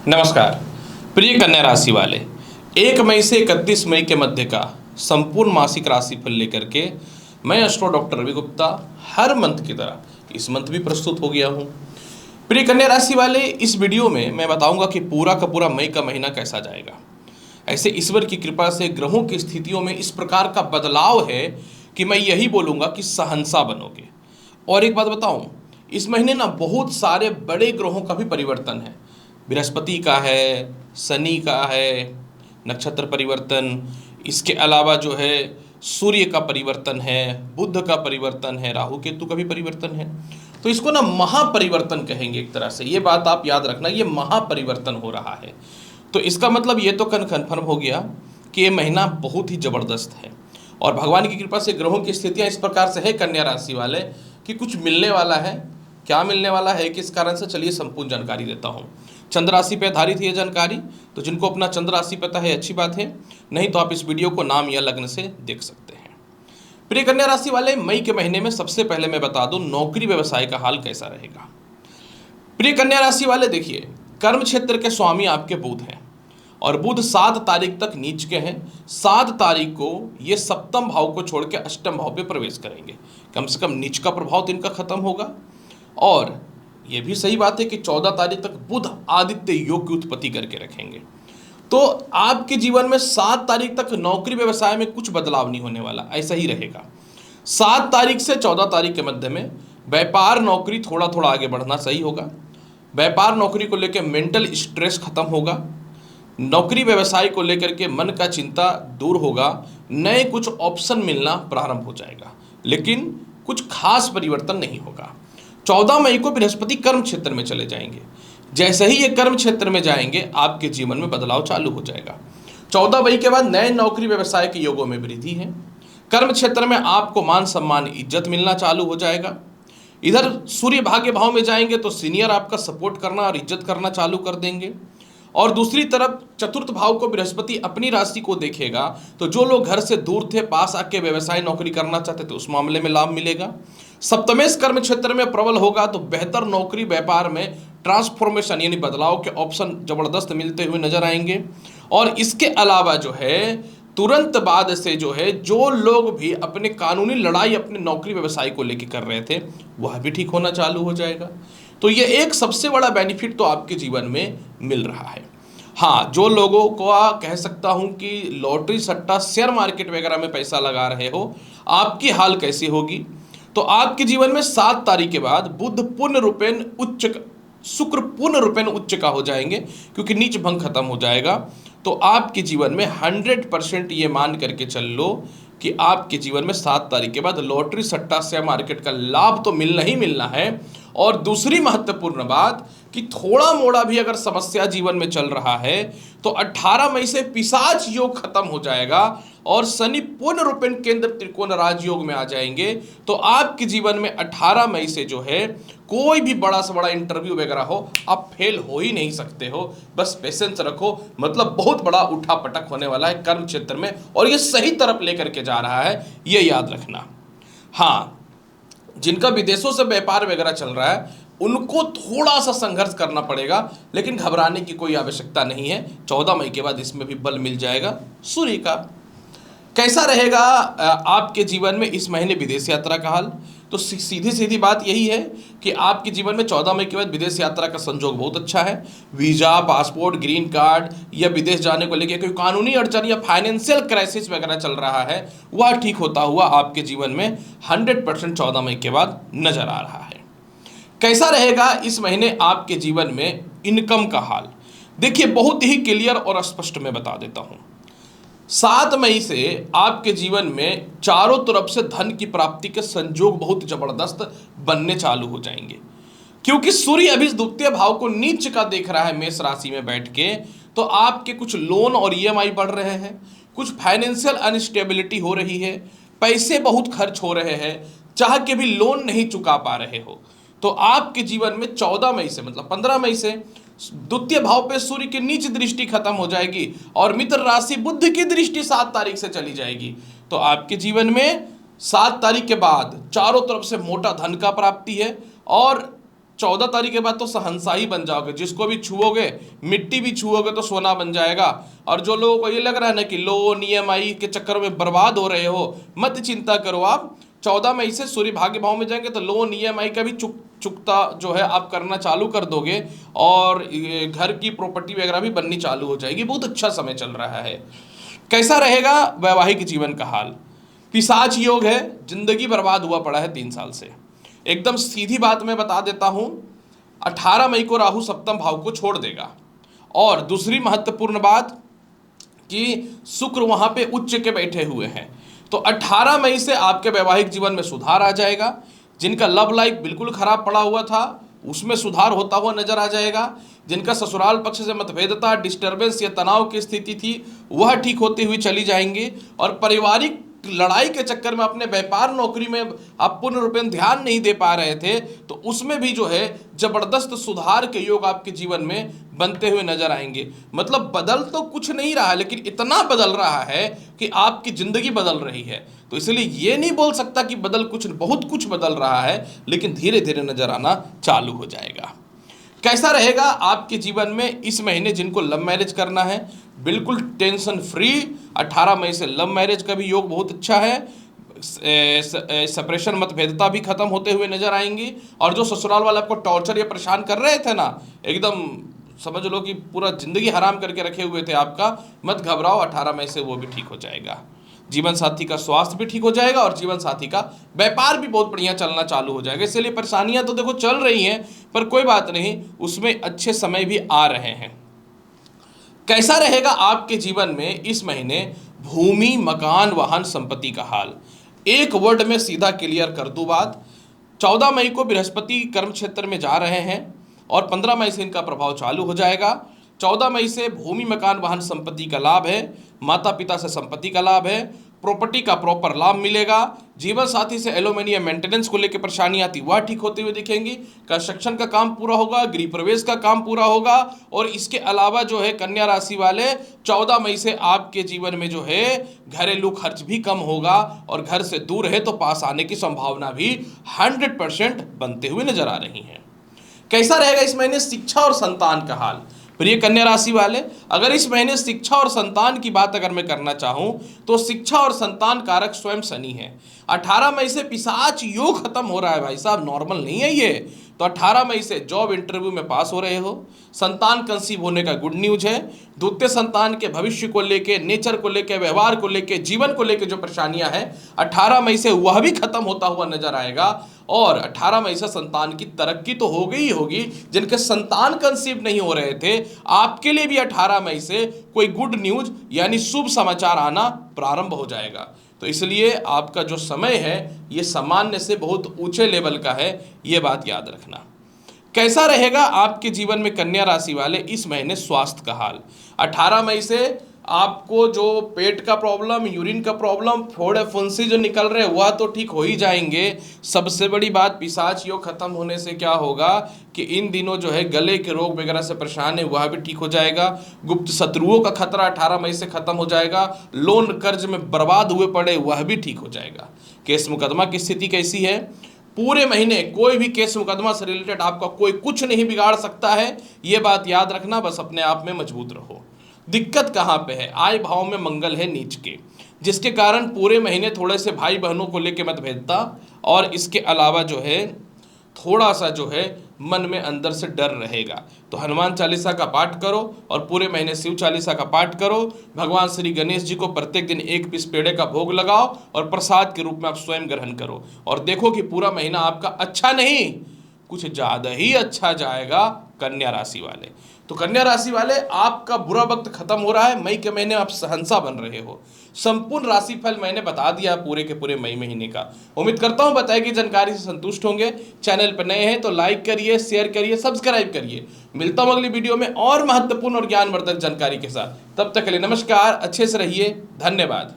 नमस्कार प्रिय कन्या राशि वाले, 1 मई से 31 मई के मध्य का संपूर्ण मासिक राशिफल लेकर के मैं एस्ट्रो डॉक्टर रवि गुप्ता हर मंथ की तरह इस मंथ भी प्रस्तुत हो गया हूं। प्रिय कन्या राशि वाले, इस वीडियो में मैं बताऊंगा कि पूरा का पूरा मई का महीना कैसा जाएगा। ऐसे ईश्वर की कृपा से ग्रहों की स्थितियों में इस प्रकार का बदलाव है कि मैं यही बोलूँगा कि शहंशाह बनोगे। और एक बात बताऊँ, इस महीने ना बहुत सारे बड़े ग्रहों का भी परिवर्तन है। बृहस्पति का है, शनि का है, नक्षत्र परिवर्तन, इसके अलावा जो है सूर्य का परिवर्तन है, बुध का परिवर्तन है, राहु केतु का भी परिवर्तन है। तो इसको ना महापरिवर्तन कहेंगे एक तरह से। ये बात आप याद रखना, ये महापरिवर्तन हो रहा है। तो इसका मतलब ये तो कन्फर्म हो गया कि ये महीना बहुत ही ज़बरदस्त है। और भगवान की कृपा से ग्रहों की स्थितियाँ इस प्रकार से है कन्या राशि वाले कि कुछ मिलने वाला है। क्या मिलने वाला है, किस कारण से, चलिए संपूर्ण जानकारी देता हूँ। चंद्र राशि पे आधारित है जानकारी, तो जिनको अपना चंद्र राशि पता है अच्छी बात है, नहीं तो आप इस वीडियो को नाम या लग्न से देख सकते हैं। प्रिय कन्या राशि वाले, मई के महीने में सबसे पहले मैं बता दूं नौकरी व्यवसाय का हाल कैसा रहेगा। प्रिय कन्या राशि वाले, देखिए कर्म क्षेत्र के स्वामी आपके बुध हैं और बुध 7 तारीख तक नीच के हैं। 7 तारीख को ये सप्तम भाव को छोड़ के अष्टम भाव पे प्रवेश करेंगे। कम से कम नीच का प्रभाव तो इनका खत्म होगा। और ये भी सही बात है कि 14 तारीख तक बुध आदित्य योग की उत्पत्ति करके रखेंगे। तो आपके जीवन में 7 तारीख तक नौकरी व्यवसाय में कुछ बदलाव नहीं होने वाला, ऐसा ही रहेगा। 7 तारीख से 14 तारीख के मध्य में व्यापार नौकरी थोड़ा थोड़ा आगे बढ़ना सही होगा। व्यापार नौकरी को लेकर मेंटल स्ट्रेस खत्म होगा। नौकरी व्यवसाय को लेकर के मन का चिंता दूर होगा। नए कुछ ऑप्शन मिलना प्रारंभ हो जाएगा, लेकिन कुछ खास परिवर्तन नहीं होगा। 14 मई को बृहस्पति कर्म क्षेत्र में चले जाएंगे। जैसे ही ये कर्म क्षेत्र में जाएंगे आपके जीवन में बदलाव चालू हो जाएगा। 14 मई के बाद नए नौकरी व्यवसाय के योगों में वृद्धि है। कर्म क्षेत्र में आपको मान सम्मान इज्जत मिलना चालू हो जाएगा। इधर सूर्य भाग्य भाव में जाएंगे तो सीनियर आपका सपोर्ट करना और इज्जत करना चालू कर देंगे। और दूसरी तरफ चतुर्थ भाव को बृहस्पति अपनी राशि को देखेगा, तो जो लोग घर से दूर थे, पास आके व्यवसाय नौकरी करना चाहते थे, उस मामले में लाभ मिलेगा। सप्तमेश कर्म क्षेत्र में प्रबल होगा तो बेहतर नौकरी व्यापार में ट्रांसफॉर्मेशन यानी बदलाव के ऑप्शन जबरदस्त मिलते हुए नजर आएंगे। और इसके अलावा जो है तुरंत बाद से जो है जो लोग भी अपने कानूनी लड़ाई अपने नौकरी व्यवसाय को लेकर कर रहे थे वह भी ठीक होना चालू हो जाएगा। तो ये एक सबसे बड़ा बेनिफिट तो आपके जीवन में मिल रहा है। हाँ, जो लोगों को कह सकता हूं कि लॉटरी सट्टा शेयर मार्केट वगैरह में पैसा लगा रहे हो, आपकी हाल कैसी होगी। तो आपके जीवन में 7 तारीख के बाद बुध पूर्ण रूपेण उच्च, शुक्र पूर्ण रूपेण उच्च का हो जाएंगे, क्योंकि नीच भंग खत्म हो जाएगा। तो आपके जीवन में 100% ये मान करके चल लो कि आपके जीवन में 7 तारीख के बाद लॉटरी सट्टा शेयर मार्केट का लाभ तो मिलना ही मिलना है। और दूसरी महत्वपूर्ण बात कि थोड़ा मोड़ा भी अगर समस्या जीवन में चल रहा है तो 18 मई से पिशाच योग खत्म हो जाएगा और शनि पूर्ण रूपेण केंद्र त्रिकोण राजयोग में आ जाएंगे। तो आपके जीवन में 18 मई से जो है कोई भी बड़ा से बड़ा इंटरव्यू वगैरह हो, आप फेल हो ही नहीं सकते हो। बस पेशेंस रखो, मतलब बहुत बड़ा उठा पटक होने वाला है कर्म क्षेत्र में और ये सही तरफ लेकर के जा रहा है, ये याद रखना। हाँ, जिनका विदेशों से व्यापार वगैरह चल रहा है उनको थोड़ा सा संघर्ष करना पड़ेगा, लेकिन घबराने की कोई आवश्यकता नहीं है। 14 मई के बाद इसमें भी बल मिल जाएगा सूर्य का। कैसा रहेगा आपके जीवन में इस महीने विदेश यात्रा का हाल। तो सीधी सीधी बात यही है कि आपके जीवन में 14 मई के बाद विदेश यात्रा का संजोग बहुत अच्छा है। वीजा, पासपोर्ट, ग्रीन कार्ड या विदेश जाने को लेकर कोई कानूनी अड़चन या फाइनेंशियल क्राइसिस वगैरह चल रहा है वह ठीक होता हुआ आपके जीवन में 100% 14 मई के बाद नजर आ रहा है। कैसा रहेगा इस महीने आपके जीवन में इनकम का हाल। देखिए बहुत ही क्लियर और स्पष्ट मैं बता देता हूं। 7 मई से आपके जीवन में चारों तरफ से धन की प्राप्ति के संजोग बहुत जबरदस्त बनने चालू हो जाएंगे, क्योंकि सूर्य अभी द्वितीय भाव को नीच का देख रहा है मेष राशि में बैठ के। तो आपके कुछ लोन और ईएमआई बढ़ रहे हैं, कुछ फाइनेंशियल अनस्टेबिलिटी हो रही है, पैसे बहुत खर्च हो रहे हैं, चाह के भी लोन नहीं चुका पा रहे हो। तो आपके जीवन में 14 मई से मतलब 15 मई से द्वितीय भाव पे सूर्य की नीच दृष्टि खत्म हो जाएगी और मित्र राशि बुध की दृष्टि 7 तारीख से चली जाएगी। तो आपके जीवन में 7 तारीख के बाद चारों तरफ से मोटा धन का प्राप्ति है और 14 तारीख के बाद तो सहंसा ही बन जाओगे, जिसको भी छुओगे, मिट्टी भी छुओगे तो सोना बन जाएगा। और जो लोगों को ये लग रहा है ना कि लोन EMI के चक्कर में बर्बाद हो रहे हो, मत चिंता करो आप। 14 मई से सूर्य भाग्य भाव में जाएंगे तो लोन EMI का भी चुकता जो है आप करना चालू कर दोगे, और घर की प्रॉपर्टी वगैरह भी बननी चालू हो जाएगी। बहुत अच्छा समय चल रहा है। कैसा रहेगा वैवाहिक जीवन का हाल? पिशाच योग है, जिंदगी बर्बाद हुआ पड़ा है 3 साल से। एकदम सीधी बात मैं बता देता हूं, 18 मई को राहु सप्तम भाव को छोड़ देगा। और दूसरी महत्वपूर्ण बात कि शुक्र वहां पे उच्च के बैठे हुए हैं, तो 18 मई से आपके वैवाहिक जीवन में सुधार आ जाएगा। जिनका लव लाइफ बिल्कुल खराब पड़ा हुआ था उसमें सुधार होता हुआ नजर आ जाएगा। जिनका ससुराल पक्ष से मतभेदता, डिस्टर्बेंस या तनाव की स्थिति थी, वह ठीक होती हुई चली जाएंगी। और पारिवारिक लड़ाई के चक्कर में अपने व्यापार नौकरी में आप पूर्ण रूपेण ध्यान नहीं दे पा रहे थे, तो उसमें भी जो है जबरदस्त सुधार के योग आपके जीवन में बनते हुए नजर आएंगे। मतलब बदल तो कुछ नहीं रहा, लेकिन इतना बदल रहा है कि आपकी जिंदगी बदल रही है। तो इसलिए ये नहीं बोल सकता कि बहुत कुछ बदल रहा है, लेकिन धीरे धीरे नजर आना चालू हो जाएगा। कैसा रहेगा आपके जीवन में इस महीने? जिनको लव मैरिज करना है बिल्कुल टेंशन फ्री, 18 मई से लव मैरिज का भी योग बहुत अच्छा है। सेपरेशन मतभेदता भी खत्म होते हुए नजर आएंगी। और जो ससुराल वाले आपको टॉर्चर या परेशान कर रहे थे ना, एकदम समझ लो कि पूरा जिंदगी हराम करके रखे हुए थे आपका, मत घबराओ, 18 मई से वो भी ठीक हो जाएगा। जीवन साथी का स्वास्थ्य भी ठीक हो जाएगा और जीवन साथी का व्यापार भी बहुत बढ़िया चलना चालू हो जाएगा। इसलिए परेशानियां तो देखो चल रही हैं, पर कोई बात नहीं, उसमें अच्छे समय भी आ रहे हैं। कैसा रहेगा आपके जीवन में इस महीने? भूमि, मकान, वाहन, संपत्ति का हाल। एक वर्ड में सीधा क्लियर कर दूं बात, 14 मई को बृहस्पति कर्म क्षेत्र में जा रहे हैं और 15 मई से इनका प्रभाव चालू हो जाएगा। 14 मई से भूमि, मकान, वाहन, संपत्ति का लाभ है। माता पिता से संपत्ति का लाभ है। प्रॉपर्टी का प्रॉपर लाभ मिलेगा। जीवन साथी से एल्यूमिनियम मेंटेनेंस को लेकर परेशानी आती वह ठीक होती हुई दिखेंगी। कंस्ट्रक्शन का काम पूरा होगा, गृह प्रवेश का काम पूरा होगा। और इसके अलावा जो है कन्या राशि वाले, 14 मई से आपके जीवन में जो है घरेलू खर्च भी कम होगा और घर से दूर है तो पास आने की संभावना भी 100% बनते हुए नजर आ रही है। कैसा रहेगा इस महीने शिक्षा और संतान का हाल? प्रिय कन्या राशि वाले, अगर इस महीने शिक्षा और संतान की बात अगर मैं करना चाहूं तो शिक्षा और संतान कारक स्वयं शनि है। 18 मई से पिशाच योग खत्म हो रहा है भाई साहब, नॉर्मल नहीं है ये। तो 18 मई से जॉब इंटरव्यू में पास हो रहे हो। संतान कंसीव होने का गुड न्यूज है। द्वितीय संतान के भविष्य को लेके, नेचर को लेके, व्यवहार को लेके, जीवन को लेके जो परेशानियां हैं 18 मई से वह भी खत्म होता हुआ नजर आएगा। और 18 मई से संतान की तरक्की तो हो गई होगी। जिनके संतान कंसीव नहीं हो रहे थे, आपके लिए भी 18 मई से कोई गुड न्यूज यानी शुभ समाचार आना प्रारंभ हो जाएगा। तो इसलिए आपका जो समय है ये सामान्य से बहुत ऊंचे लेवल का है, ये बात याद रखना। कैसा रहेगा आपके जीवन में कन्या राशि वाले इस महीने स्वास्थ्य का हाल? 18 मई से आपको जो पेट का प्रॉब्लम, यूरिन का प्रॉब्लम, फोड़े फुंसी जो निकल रहे हैं वह तो ठीक हो ही जाएंगे। सबसे बड़ी बात, पिशाच योग खत्म होने से क्या होगा कि इन दिनों जो है गले के रोग वगैरह से परेशान है वह भी ठीक हो जाएगा। गुप्त शत्रुओं का खतरा 18 मई से खत्म हो जाएगा। लोन कर्ज में बर्बाद हुए पड़े वह भी ठीक हो जाएगा। केस मुकदमा की स्थिति कैसी है? पूरे महीने कोई भी केस मुकदमा से रिलेटेड आपका कोई कुछ नहीं बिगाड़ सकता है, ये बात याद रखना। बस अपने आप में मजबूत रहो। दिक्कत कहाँ पे है? आय भाव में मंगल है नीच के, जिसके कारण पूरे महीने थोड़े से भाई बहनों को लेकर मतभेदता, और इसके अलावा जो है थोड़ा सा जो है मन में अंदर से डर रहेगा। तो हनुमान चालीसा का पाठ करो और पूरे महीने शिव चालीसा का पाठ करो। भगवान श्री गणेश जी को प्रत्येक दिन 1 पीस पेड़े का भोग लगाओ और प्रसाद के रूप में आप स्वयं ग्रहण करो, और देखो कि पूरा महीना आपका अच्छा नहीं कुछ ज़्यादा ही अच्छा जाएगा। कन्या राशि वाले, तो कन्या राशि वाले आपका बुरा वक्त खत्म हो रहा है। मई के महीने आप सहंसा बन रहे हो। संपूर्ण राशिफल मैंने बता दिया पूरे के पूरे मई महीने का। उम्मीद करता हूं बताई गई जानकारी से संतुष्ट होंगे। चैनल पर नए हैं तो लाइक करिए, शेयर करिए, सब्सक्राइब करिए। मिलता हूं अगली वीडियो में और महत्वपूर्ण और ज्ञानवर्धक जानकारी के साथ। तब तक के लिए नमस्कार, अच्छे से रहिए, धन्यवाद।